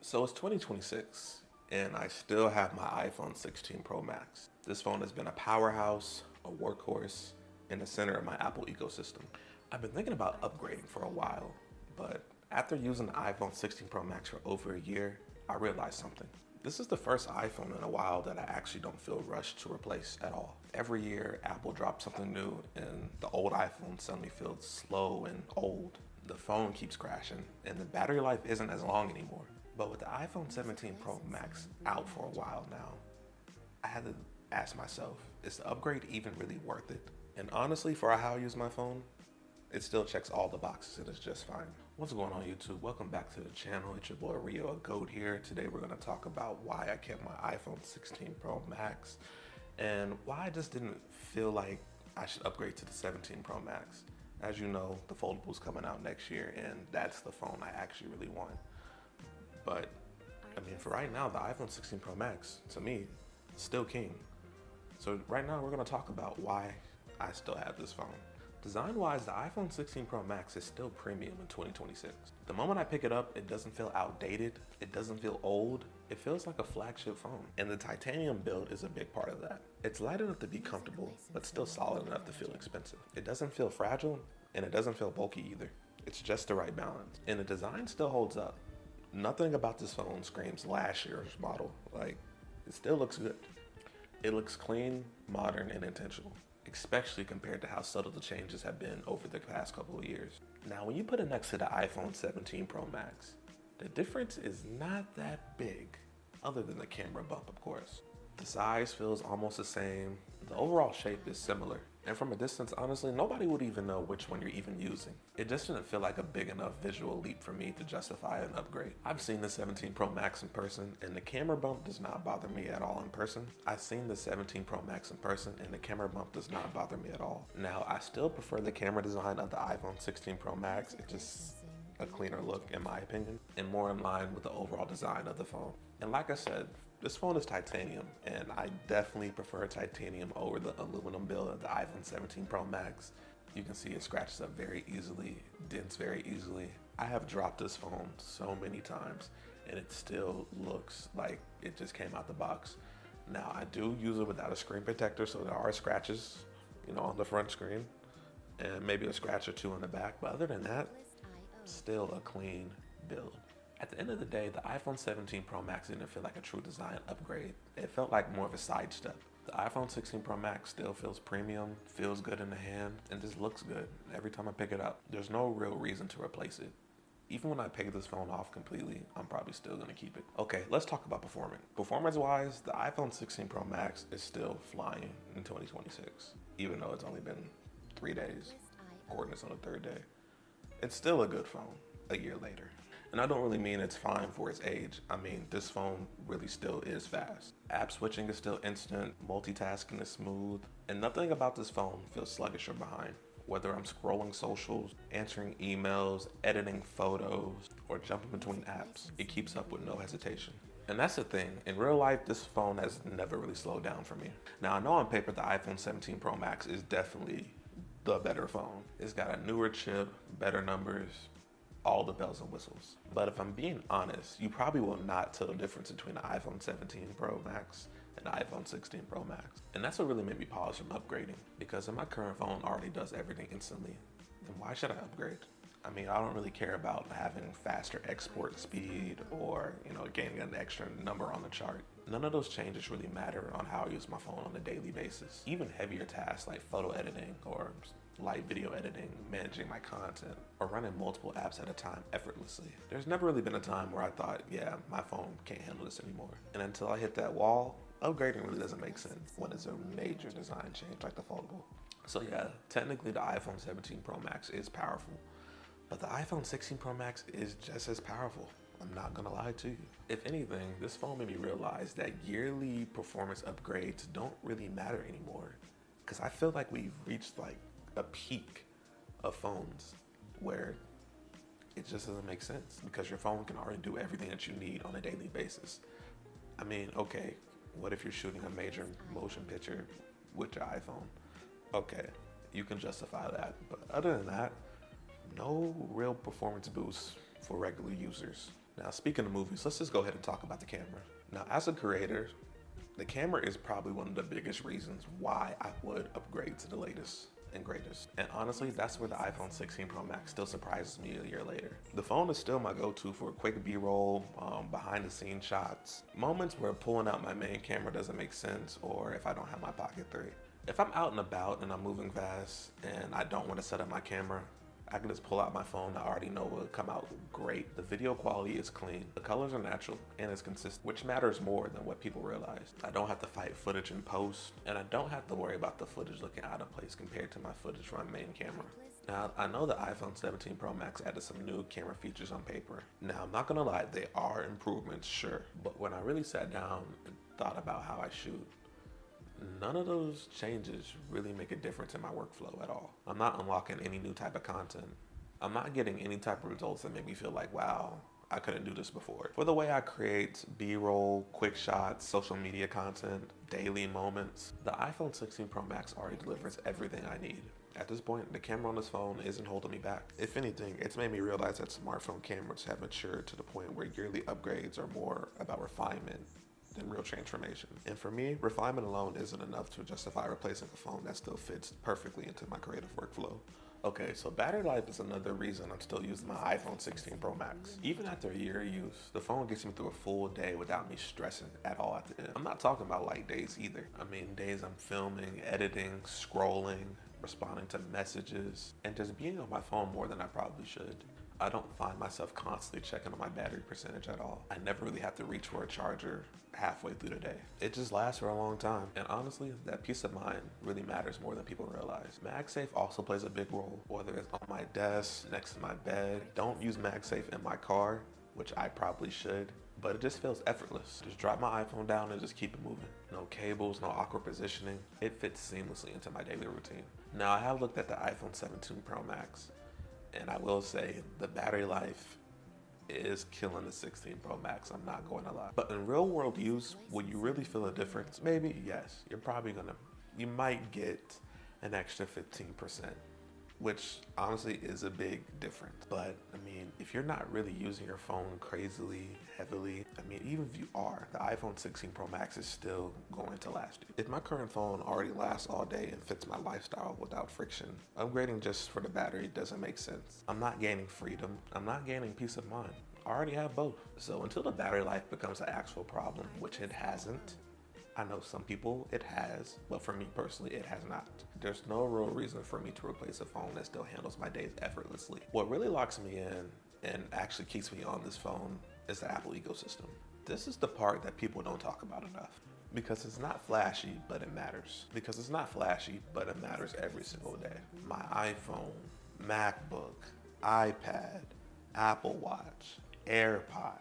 So it's 2026, and I still have my iPhone 16 Pro Max. This phone has been a powerhouse, a workhorse, and the center of my Apple ecosystem. I've been thinking about upgrading for a while, but after using the iPhone 16 Pro Max for over a year, I realized something. This is the first iPhone in a while that I actually don't feel rushed to replace at all. Every year, Apple drops something new, and the old iPhone suddenly feels slow and old. The phone keeps crashing, and the battery life isn't as long anymore. But with the iPhone 17 Pro Max out for a while now, I had to ask myself, is the upgrade even really worth it? And honestly, for how I use my phone, it still checks all the boxes and it's just fine. What's going on, YouTube? Welcome back to the channel. It's your boy Rio, a goat here. Today we're going to talk about why I kept my iPhone 16 Pro Max and why I just didn't feel like I should upgrade to the 17 Pro Max. As you know, the foldable's coming out next year, and that's the phone I actually really want. But I mean, for right now, the iPhone 16 Pro Max, to me, is still king. So right now, we're gonna talk about why I still have this phone. Design-wise, the iPhone 16 Pro Max is still premium in 2026. The moment I pick it up, it doesn't feel outdated, it doesn't feel old, it feels like a flagship phone. And the titanium build is a big part of that. It's light enough to be comfortable, but still solid enough to feel expensive. It doesn't feel fragile, and it doesn't feel bulky either. It's just the right balance. And the design still holds up. Nothing about this phone screams last year's model. Like, it still looks good. It looks clean, modern, and intentional, especially compared to how subtle the changes have been over the past couple of years. Now, when you put it next to the iPhone 17 Pro Max, the difference is not that big, other than the camera bump, of course. The size feels almost the same. The overall shape is similar. And from a distance, honestly, nobody would even know which one you're even using. It just didn't feel like a big enough visual leap for me to justify an upgrade. I've seen the 17 Pro Max in person, and the camera bump does not bother me at all in person. I've seen the 17 Pro Max in person, and the camera bump does not bother me at all. Now, I still prefer the camera design of the iPhone 16 Pro Max. It's just a cleaner look in my opinion, and more in line with the overall design of the phone. And like I said, this phone is titanium, and I definitely prefer titanium over the aluminum build of the iPhone 17 Pro Max. You can see it scratches up very easily, dents very easily. I have dropped this phone so many times, and it still looks like it just came out the box. Now, I do use it without a screen protector, so there are scratches, on the front screen, and maybe a scratch or two on the back, but other than that, still a clean build. At the end of the day, the iPhone 17 Pro Max didn't feel like a true design upgrade. It felt like more of a sidestep. The iPhone 16 Pro Max still feels premium, feels good in the hand, and just looks good every time I pick it up. There's no real reason to replace it. Even when I pay this phone off completely, I'm probably still gonna keep it. Okay, let's talk about performance. Performance-wise, the iPhone 16 Pro Max is still flying in 2026, even though it's only been 3 days. Recording this on the third day. It's still a good phone a year later. And I don't really mean it's fine for its age. I mean, this phone really still is fast. App switching is still instant, multitasking is smooth, and nothing about this phone feels sluggish or behind. Whether I'm scrolling socials, answering emails, editing photos, or jumping between apps, it keeps up with no hesitation. And that's the thing, in real life, this phone has never really slowed down for me. Now, I know on paper the iPhone 17 Pro Max is definitely the better phone. It's got a newer chip, better numbers, all the bells and whistles. But if I'm being honest, you probably will not tell the difference between the iPhone 17 Pro Max and the iPhone 16 Pro Max. And that's what really made me pause from upgrading, because if my current phone already does everything instantly, then why should I upgrade? I mean, I don't really care about having faster export speed or, gaining an extra number on the chart. None of those changes really matter on how I use my phone on a daily basis. Even heavier tasks like photo editing or light video editing, managing my content, or running multiple apps at a time effortlessly. There's never really been a time where I thought, yeah, my phone can't handle this anymore. And until I hit that wall, upgrading really doesn't make sense when it's a major design change like the foldable. So yeah, technically the iPhone 17 Pro Max is powerful, but the iPhone 16 Pro Max is just as powerful. I'm not gonna lie to you. If anything, this phone made me realize that yearly performance upgrades don't really matter anymore. Because I feel like we've reached like a peak of phones where it just doesn't make sense because your phone can already do everything that you need on a daily basis. I mean, okay, what if you're shooting a major motion picture with your iPhone? Okay, you can justify that. But other than that, no real performance boost for regular users. Now, speaking of movies, let's just go ahead and talk about the camera. Now, as a creator, the camera is probably one of the biggest reasons why I would upgrade to the latest and greatest. And honestly, that's where the iPhone 16 Pro Max still surprises me a year later. The phone is still my go-to for quick B-roll, behind the scenes shots, moments where pulling out my main camera doesn't make sense, or if I don't have my Pocket 3. If I'm out and about and I'm moving fast and I don't want to set up my camera, I can just pull out my phone. I already know will come out great. The video quality is clean, the colors are natural, and it's consistent, which matters more than what people realize. I don't have to fight footage in post, and I don't have to worry about the footage looking out of place compared to my footage from my main camera. Now, I know the iPhone 17 Pro Max added some new camera features on paper. Now, I'm not gonna lie, they are improvements, sure, but when I really sat down and thought about how I shoot, none of those changes really make a difference in my workflow at all. I'm not unlocking any new type of content. I'm not getting any type of results that make me feel like, wow, I couldn't do this before. For the way I create B-roll, quick shots, social media content, daily moments, the iPhone 16 Pro Max already delivers everything I need. At this point, the camera on this phone isn't holding me back. If anything, it's made me realize that smartphone cameras have matured to the point where yearly upgrades are more about refinement than real transformation. And for me, refinement alone isn't enough to justify replacing a phone that still fits perfectly into my creative workflow. Okay, so battery life is another reason I'm still using my iPhone 16 Pro Max. Even after a year of use, the phone gets me through a full day without me stressing at all at the end. I'm not talking about light days either. I mean days I'm filming, editing, scrolling, responding to messages, and just being on my phone more than I probably should. I don't find myself constantly checking on my battery percentage at all. I never really have to reach for a charger halfway through the day. It just lasts for a long time. And honestly, that peace of mind really matters more than people realize. MagSafe also plays a big role, whether it's on my desk, next to my bed. Don't use MagSafe in my car, which I probably should, but it just feels effortless. Just drop my iPhone down and just keep it moving. No cables, no awkward positioning. It fits seamlessly into my daily routine. Now, I have looked at the iPhone 17 Pro Max, and I will say the battery life is killing the 16 Pro Max, I'm not going to lie. But in real world use, will you really feel a difference? Maybe, yes. You might get an extra 15%, which honestly is a big difference. But I mean, if you're not really using your phone crazily, heavily, I mean, even if you are, the iPhone 16 Pro Max is still going to last you. If my current phone already lasts all day and fits my lifestyle without friction, upgrading just for the battery doesn't make sense. I'm not gaining freedom. I'm not gaining peace of mind. I already have both. So until the battery life becomes an actual problem, which it hasn't, I know some people it has, but for me personally, it has not. There's no real reason for me to replace a phone that still handles my days effortlessly. What really locks me in and actually keeps me on this phone is the Apple ecosystem. This is the part that people don't talk about enough. Because it's not flashy, but it matters. Because it's not flashy, but it matters every single day. My iPhone, MacBook, iPad, Apple Watch, AirPods,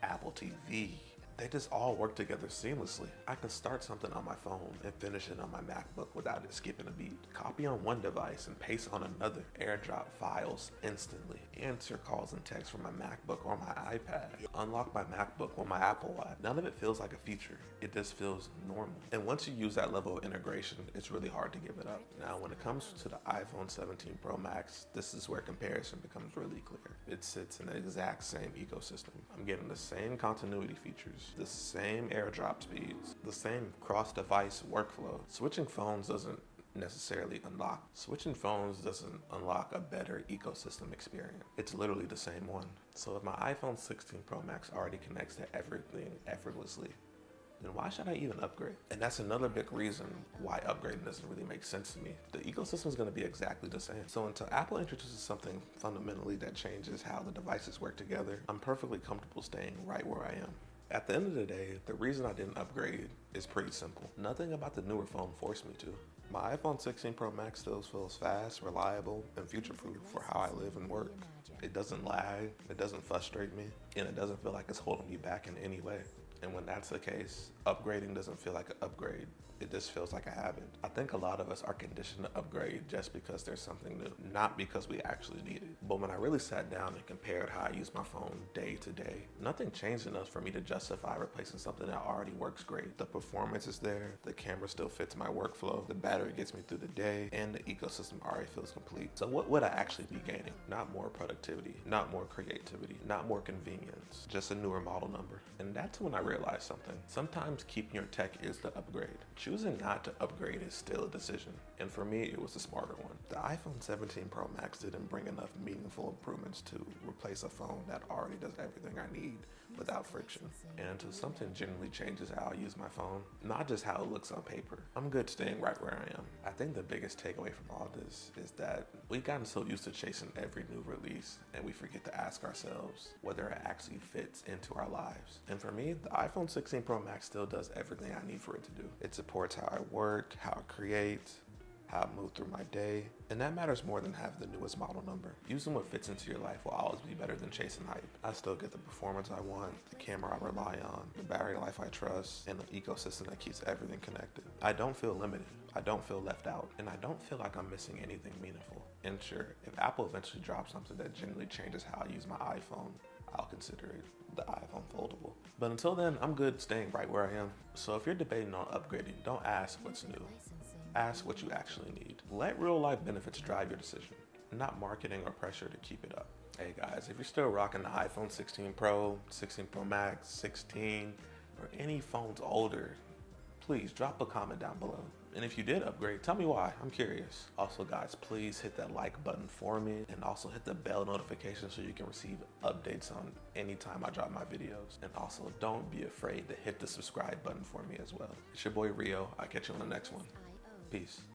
Apple TV, they just all work together seamlessly. I can start something on my phone and finish it on my MacBook without it skipping a beat. Copy on one device and paste on another. AirDrop files instantly. Answer calls and texts from my MacBook or my iPad. Unlock my MacBook or my Apple Watch. None of it feels like a feature. It just feels normal. And once you use that level of integration, it's really hard to give it up. Now, when it comes to the iPhone 17 Pro Max, this is where comparison becomes really clear. It sits in the exact same ecosystem. I'm getting the same continuity features, the same AirDrop speeds, the same cross-device workflow. Switching phones doesn't unlock a better ecosystem experience. It's literally the same one. So if my iPhone 16 Pro Max already connects to everything effortlessly, then why should I even upgrade? And that's another big reason why upgrading doesn't really make sense to me. The ecosystem is going to be exactly the same. So until Apple introduces something fundamentally that changes how the devices work together, I'm perfectly comfortable staying right where I am. At the end of the day, the reason I didn't upgrade is pretty simple. Nothing about the newer phone forced me to. My iPhone 16 Pro Max still feels fast, reliable, and future-proof for how I live and work. It doesn't lag, it doesn't frustrate me, and it doesn't feel like it's holding me back in any way. And when that's the case, upgrading doesn't feel like an upgrade. It just feels like a habit. I think a lot of us are conditioned to upgrade just because there's something new, not because we actually need it. But when I really sat down and compared how I use my phone day to day, nothing changed enough for me to justify replacing something that already works great. The performance is there, the camera still fits my workflow, the battery gets me through the day, and the ecosystem already feels complete. So what would I actually be gaining? Not more productivity, not more creativity, not more convenience, just a newer model number. And that's when I realized something. Sometimes keeping your tech is the upgrade. Choosing not to upgrade is still a decision, and for me, it was the smarter one. The iPhone 17 Pro Max didn't bring enough meaningful improvements to replace a phone that already does everything I need without friction. And until something genuinely changes how I use my phone, not just how it looks on paper, I'm good staying right where I am. I think the biggest takeaway from all this is that we've gotten so used to chasing every new release, and we forget to ask ourselves whether it actually fits into our lives. And for me, the iPhone 16 Pro Max still does everything I need for it to do. It supports how I work, how I create, how I move through my day, and that matters more than having the newest model number. Using what fits into your life will always be better than chasing hype. I still get the performance I want, the camera I rely on, the battery life I trust, and the ecosystem that keeps everything connected. I don't feel limited, I don't feel left out, and I don't feel like I'm missing anything meaningful. And sure, if Apple eventually drops something that genuinely changes how I use my iPhone, I'll consider it the iPhone foldable. But until then, I'm good staying right where I am. So if you're debating on upgrading, don't ask what's new. Ask what you actually need. Let real life benefits drive your decision, not marketing or pressure to keep it up. Hey guys, if you're still rocking the iPhone 16 Pro, 16 Pro Max, 16, or any phones older, please drop a comment down below. And if you did upgrade, tell me why. I'm curious. Also guys, please hit that like button for me, and also hit the bell notification so you can receive updates on any time I drop my videos. And also don't be afraid to hit the subscribe button for me as well. It's your boy Rio. I'll catch you on the next one. Peace.